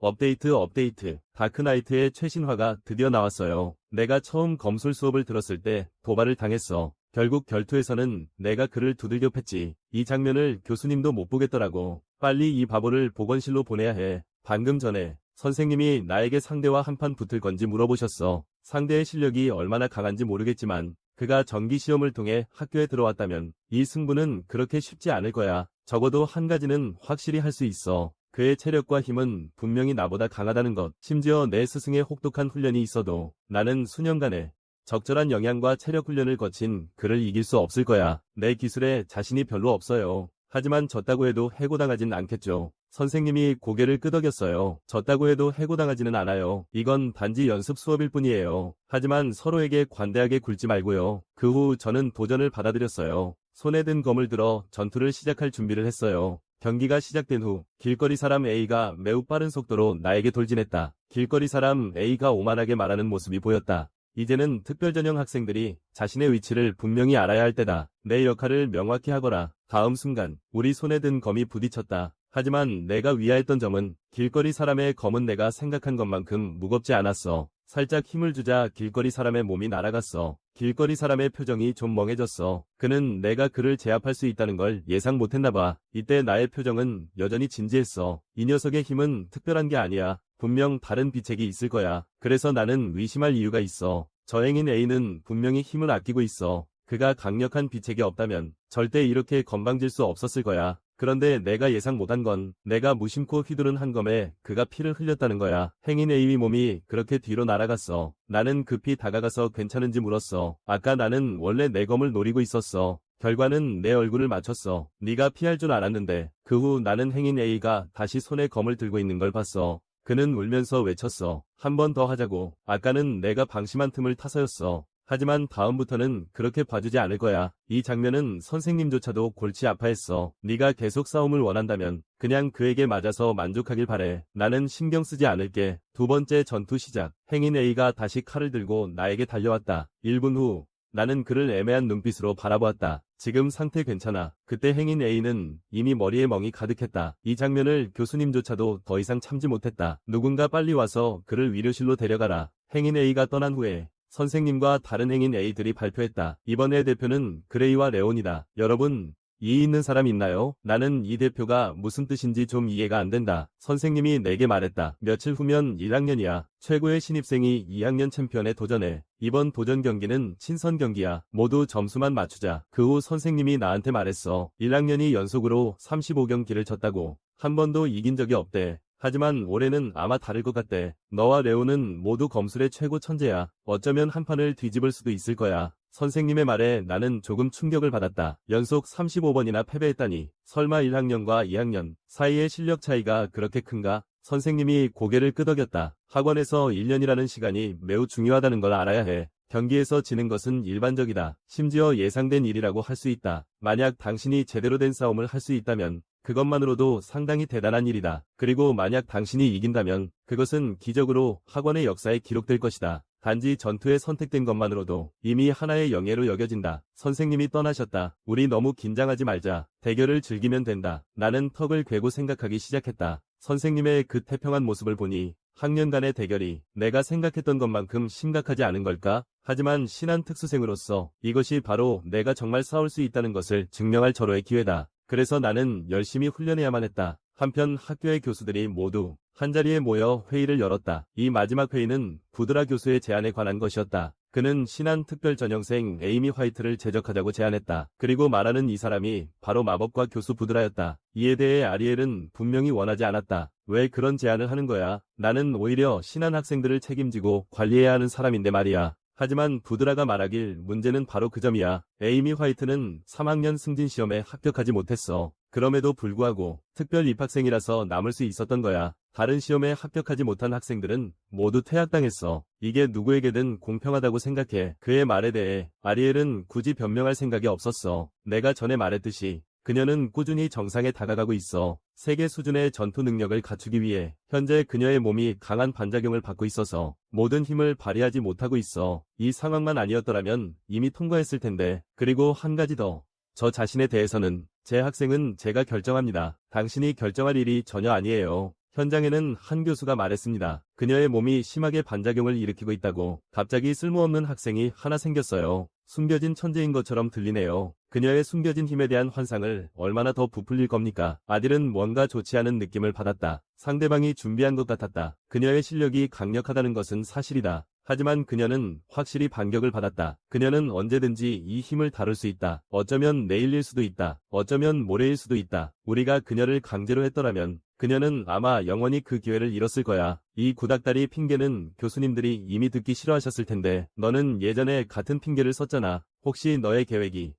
업데이트. 다크나이트의 최신화가 드디어 나왔어요. 내가 처음 검술 수업을 들었을 때 도발을 당했어. 결국 결투에서는 내가 그를 두들겨 팼지. 이 장면을 교수님도 못 보겠더라고. 빨리 이 바보를 보건실로 보내야 해. 방금 전에 선생님이 나에게 상대와 한판 붙을 건지 물어보셨어. 상대의 실력이 얼마나 강한지 모르겠지만 그가 정기시험을 통해 학교에 들어왔다면 이 승부는 그렇게 쉽지 않을 거야. 적어도 한 가지는 확실히 할 수 있어. 그의 체력과 힘은 분명히 나보다 강하다는 것. 심지어 내 스승의 혹독한 훈련이 있어도 나는 수년간의 적절한 영양과 체력 훈련을 거친 그를 이길 수 없을 거야. 내 기술에 자신이 별로 없어요. 하지만 졌다고 해도 해고당하진 않겠죠. 선생님이 고개를 끄덕였어요. 졌다고 해도 해고당하지는 않아요. 이건 단지 연습 수업일 뿐이에요. 하지만 서로에게 관대하게 굴지 말고요. 그 후 저는 도전을 받아들였어요. 손에 든 검을 들어 전투를 시작할 준비를 했어요. 경기가 시작된 후 길거리 사람 A가 매우 빠른 속도로 나에게 돌진했다. 길거리 사람 A가 오만하게 말하는 모습이 보였다. 이제는 특별전형 학생들이 자신의 위치를 분명히 알아야 할 때다. 내 역할을 명확히 하거라. 다음 순간 우리 손에 든 검이 부딪혔다. 하지만 내가 위아했던 점은 길거리 사람의 검은 내가 생각한 것만큼 무겁지 않았어. 살짝 힘을 주자 길거리 사람의 몸이 날아갔어. 길거리 사람의 표정이 좀 멍해졌어. 그는 내가 그를 제압할 수 있다는 걸 예상 못했나봐. 이때 나의 표정은 여전히 진지했어. 이 녀석의 힘은 특별한 게 아니야. 분명 다른 비책이 있을 거야. 그래서 나는 의심할 이유가 있어. 저행인 A는 분명히 힘을 아끼고 있어. 그가 강력한 비책이 없다면 절대 이렇게 건방질 수 없었을 거야. 그런데 내가 예상 못한 건 내가 무심코 휘두른 한 검에 그가 피를 흘렸다는 거야. 행인 A의 몸이 그렇게 뒤로 날아갔어. 나는 급히 다가가서 괜찮은지 물었어. 아까 나는 원래 내 검을 노리고 있었어. 결과는 내 얼굴을 맞췄어. 네가 피할 줄 알았는데. 그 후 나는 행인 A가 다시 손에 검을 들고 있는 걸 봤어. 그는 울면서 외쳤어. 한 번 더 하자고. 아까는 내가 방심한 틈을 타서였어. 하지만 다음부터는 그렇게 봐주지 않을 거야. 이 장면은 선생님조차도 골치 아파했어. 네가 계속 싸움을 원한다면 그냥 그에게 맞아서 만족하길 바래. 나는 신경 쓰지 않을게. 두 번째 전투 시작. 행인 A가 다시 칼을 들고 나에게 달려왔다. 1분 후 나는 그를 애매한 눈빛으로 바라보았다. 지금 상태 괜찮아. 그때 행인 A는 이미 머리에 멍이 가득했다. 이 장면을 교수님조차도 더 이상 참지 못했다. 누군가 빨리 와서 그를 위료실로 데려가라. 행인 A가 떠난 후에 선생님과 다른 행인 A들이 발표했다. 이번의 대표는 그레이와 레온이다. 여러분, 이해 있는 사람 있나요? 나는 이 대표가 무슨 뜻인지 좀 이해가 안 된다. 선생님이 내게 말했다. 며칠 후면 1학년이야. 최고의 신입생이 2학년 챔피언에 도전해. 이번 도전 경기는 친선 경기야. 모두 점수만 맞추자. 그 후 선생님이 나한테 말했어. 1학년이 연속으로 35경기를 졌다고. 한 번도 이긴 적이 없대. 하지만 올해는 아마 다를 것 같대. 너와 레오는 모두 검술의 최고 천재야. 어쩌면 한 판을 뒤집을 수도 있을 거야. 선생님의 말에 나는 조금 충격을 받았다. 연속 35번이나 패배했다니. 설마 1학년과 2학년 사이의 실력 차이가 그렇게 큰가? 선생님이 고개를 끄덕였다. 학원에서 1년이라는 시간이 매우 중요하다는 걸 알아야 해. 경기에서 지는 것은 일반적이다. 심지어 예상된 일이라고 할 수 있다. 만약 당신이 제대로 된 싸움을 할 수 있다면 그것만으로도 상당히 대단한 일이다. 그리고 만약 당신이 이긴다면 그것은 기적으로 학원의 역사에 기록될 것이다. 단지 전투에 선택된 것만으로도 이미 하나의 영예로 여겨진다. 선생님이 떠나셨다. 우리 너무 긴장하지 말자. 대결을 즐기면 된다. 나는 턱을 괴고 생각하기 시작했다. 선생님의 그 태평한 모습을 보니 학년 간의 대결이 내가 생각했던 것만큼 심각하지 않은 걸까? 하지만 신한 특수생으로서 이것이 바로 내가 정말 싸울 수 있다는 것을 증명할 절호의 기회다. 그래서 나는 열심히 훈련해야만 했다. 한편 학교의 교수들이 모두 한자리에 모여 회의를 열었다. 이 마지막 회의는 부드라 교수의 제안에 관한 것이었다. 그는 신한 특별 전형생 에이미 화이트를 제적하자고 제안했다. 그리고 말하는 이 사람이 바로 마법과 교수 부드라였다. 이에 대해 아리엘은 분명히 원하지 않았다. 왜 그런 제안을 하는 거야? 나는 오히려 신한 학생들을 책임지고 관리해야 하는 사람인데 말이야. 하지만 부드라가 말하길 문제는 바로 그 점이야. 에이미 화이트는 3학년 승진 시험에 합격하지 못했어. 그럼에도 불구하고 특별 입학생이라서 남을 수 있었던 거야. 다른 시험에 합격하지 못한 학생들은 모두 퇴학당했어. 이게 누구에게든 공평하다고 생각해. 그의 말에 대해 아리엘은 굳이 변명할 생각이 없었어. 내가 전에 말했듯이 그녀는 꾸준히 정상에 다가가고 있어. 세계 수준의 전투 능력을 갖추기 위해 현재 그녀의 몸이 강한 반작용을 받고 있어서 모든 힘을 발휘하지 못하고 있어. 이 상황만 아니었더라면 이미 통과했을 텐데. 그리고 한 가지 더. 저 자신에 대해서는 제 학생은 제가 결정합니다. 당신이 결정할 일이 전혀 아니에요. 현장에는 한 교수가 말했습니다. 그녀의 몸이 심하게 반작용을 일으키고 있다고. 갑자기 쓸모없는 학생이 하나 생겼어요. 숨겨진 천재인 것처럼 들리네요. 그녀의 숨겨진 힘에 대한 환상을 얼마나 더 부풀릴 겁니까? 아딜은 뭔가 좋지 않은 느낌을 받았다. 상대방이 준비한 것 같았다. 그녀의 실력이 강력하다는 것은 사실이다. 하지만 그녀는 확실히 반격을 받았다. 그녀는 언제든지 이 힘을 다룰 수 있다. 어쩌면 내일일 수도 있다. 어쩌면 모레일 수도 있다. 우리가 그녀를 강제로 했더라면 그녀는 아마 영원히 그 기회를 잃었을 거야. 이 구닥다리 핑계는 교수님들이 이미 듣기 싫어하셨을 텐데 너는 예전에 같은 핑계를 썼잖아. 혹시 너의 계획이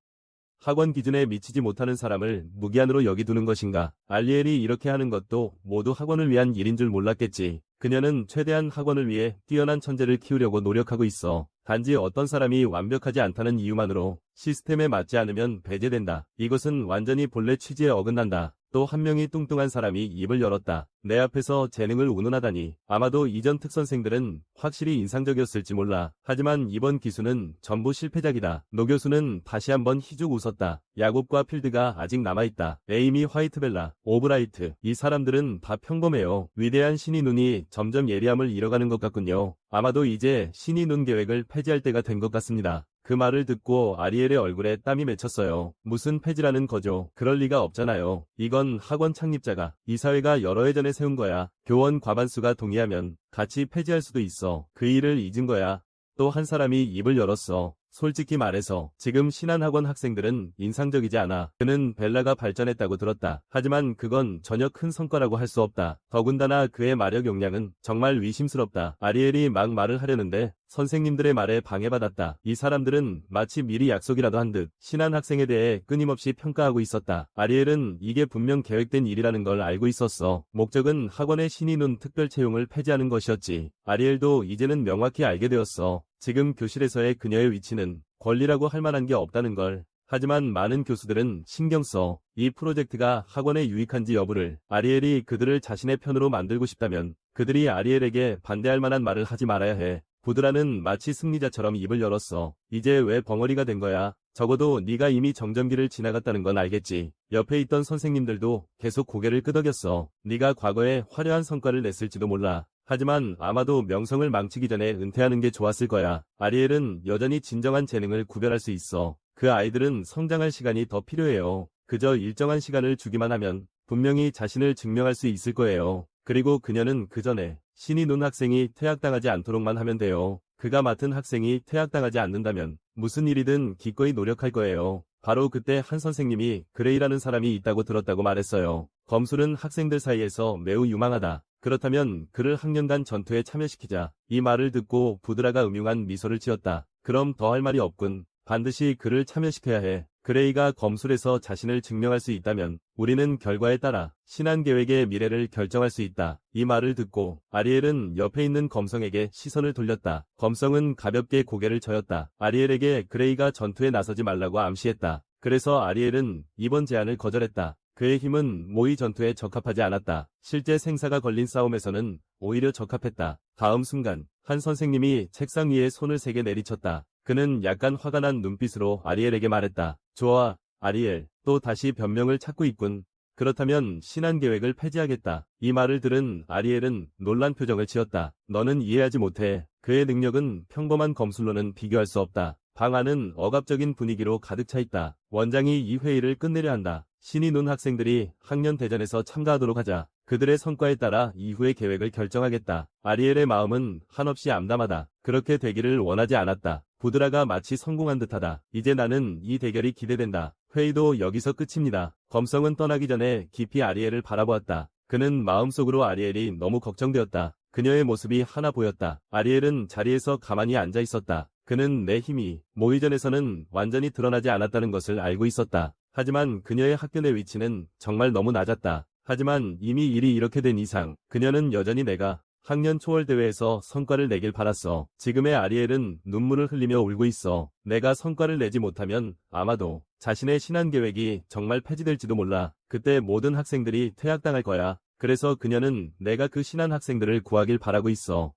학원 기준에 미치지 못하는 사람을 무기한으로 여기두는 것인가? 알리엘이 이렇게 하는 것도 모두 학원을 위한 일인 줄 몰랐겠지. 그녀는 최대한 학원을 위해 뛰어난 천재를 키우려고 노력하고 있어. 단지 어떤 사람이 완벽하지 않다는 이유만으로 시스템에 맞지 않으면 배제된다. 이것은 완전히 본래 취지에 어긋난다. 또 한 명이 뚱뚱한 사람이 입을 열었다. 내 앞에서 재능을 운운하다니. 아마도 이전 특선생들은 확실히 인상적이었을지 몰라. 하지만 이번 기수는 전부 실패작이다. 노 교수는 다시 한번 희죽 웃었다. 야곱과 필드가 아직 남아있다. 에이미 화이트벨라, 오브라이트. 이 사람들은 다 평범해요. 위대한 신이 눈이 점점 예리함을 잃어가는 것 같군요. 아마도 이제 신이 눈 계획을 폐지할 때가 된 것 같습니다. 그 말을 듣고 아리엘의 얼굴에 땀이 맺혔어요. 무슨 폐지라는 거죠? 그럴 리가 없잖아요. 이건 학원 창립자가, 이사회가 여러 해 전에 세운 거야. 교원 과반수가 동의하면 같이 폐지할 수도 있어. 그 일을 잊은 거야. 또 한 사람이 입을 열었어. 솔직히 말해서 지금 신한학원 학생들은 인상적이지 않아. 그는 벨라가 발전했다고 들었다. 하지만 그건 전혀 큰 성과라고 할 수 없다. 더군다나 그의 마력 역량은 정말 의심스럽다. 아리엘이 막 말을 하려는데 선생님들의 말에 방해받았다. 이 사람들은 마치 미리 약속이라도 한 듯 신한 학생에 대해 끊임없이 평가하고 있었다. 아리엘은 이게 분명 계획된 일이라는 걸 알고 있었어. 목적은 학원의 신이 눈 특별 채용을 폐지하는 것이었지. 아리엘도 이제는 명확히 알게 되었어. 지금 교실에서의 그녀의 위치는 권리라고 할 만한 게 없다는 걸. 하지만 많은 교수들은 신경 써. 이 프로젝트가 학원에 유익한지 여부를. 아리엘이 그들을 자신의 편으로 만들고 싶다면 그들이 아리엘에게 반대할 만한 말을 하지 말아야 해. 부드라는 마치 승리자처럼 입을 열었어. 이제 왜 벙어리가 된 거야? 적어도 네가 이미 정전기를 지나갔다는 건 알겠지. 옆에 있던 선생님들도 계속 고개를 끄덕였어. 네가 과거에 화려한 성과를 냈을지도 몰라. 하지만 아마도 명성을 망치기 전에 은퇴하는 게 좋았을 거야. 아리엘은 여전히 진정한 재능을 구별할 수 있어. 그 아이들은 성장할 시간이 더 필요해요. 그저 일정한 시간을 주기만 하면 분명히 자신을 증명할 수 있을 거예요. 그리고 그녀는 그 전에 신이 눈 학생이 퇴학당하지 않도록만 하면 돼요. 그가 맡은 학생이 퇴학당하지 않는다면 무슨 일이든 기꺼이 노력할 거예요. 바로 그때 한 선생님이 그레이라는 사람이 있다고 들었다고 말했어요. 검술은 학생들 사이에서 매우 유망하다. 그렇다면 그를 학년간 전투에 참여시키자. 이 말을 듣고 부드라가 음흉한 미소를 지었다. 그럼 더 할 말이 없군. 반드시 그를 참여시켜야 해. 그레이가 검술에서 자신을 증명할 수 있다면 우리는 결과에 따라 신한 계획의 미래를 결정할 수 있다. 이 말을 듣고 아리엘은 옆에 있는 검성에게 시선을 돌렸다. 검성은 가볍게 고개를 저었다. 아리엘에게 그레이가 전투에 나서지 말라고 암시했다. 그래서 아리엘은 이번 제안을 거절했다. 그의 힘은 모의 전투에 적합하지 않았다. 실제 생사가 걸린 싸움에서는 오히려 적합했다. 다음 순간 한 선생님이 책상 위에 손을 3개 내리쳤다. 그는 약간 화가 난 눈빛으로 아리엘에게 말했다. 좋아, 아리엘. 또 다시 변명을 찾고 있군. 그렇다면 신한 계획을 폐지하겠다. 이 말을 들은 아리엘은 놀란 표정을 지었다. 너는 이해하지 못해. 그의 능력은 평범한 검술로는 비교할 수 없다. 방 안은 억압적인 분위기로 가득 차 있다. 원장이 이 회의를 끝내려 한다. 신이 눈 학생들이 학년 대전에서 참가하도록 하자. 그들의 성과에 따라 이후의 계획을 결정하겠다. 아리엘의 마음은 한없이 암담하다. 그렇게 되기를 원하지 않았다. 부드라가 마치 성공한 듯하다. 이제 나는 이 대결이 기대된다. 회의도 여기서 끝입니다. 검성은 떠나기 전에 깊이 아리엘을 바라보았다. 그는 마음속으로 아리엘이 너무 걱정되었다. 그녀의 모습이 하나 보였다. 아리엘은 자리에서 가만히 앉아 있었다. 그는 내 힘이 모의전에서는 완전히 드러나지 않았다는 것을 알고 있었다. 하지만 그녀의 학교 내 위치는 정말 너무 낮았다. 하지만 이미 일이 이렇게 된 이상 그녀는 여전히 내가 학년 초월 대회에서 성과를 내길 바랐어. 지금의 아리엘은 눈물을 흘리며 울고 있어. 내가 성과를 내지 못하면 아마도 자신의 신한 계획이 정말 폐지될지도 몰라. 그때 모든 학생들이 퇴학당할 거야. 그래서 그녀는 내가 그 신한 학생들을 구하길 바라고 있어.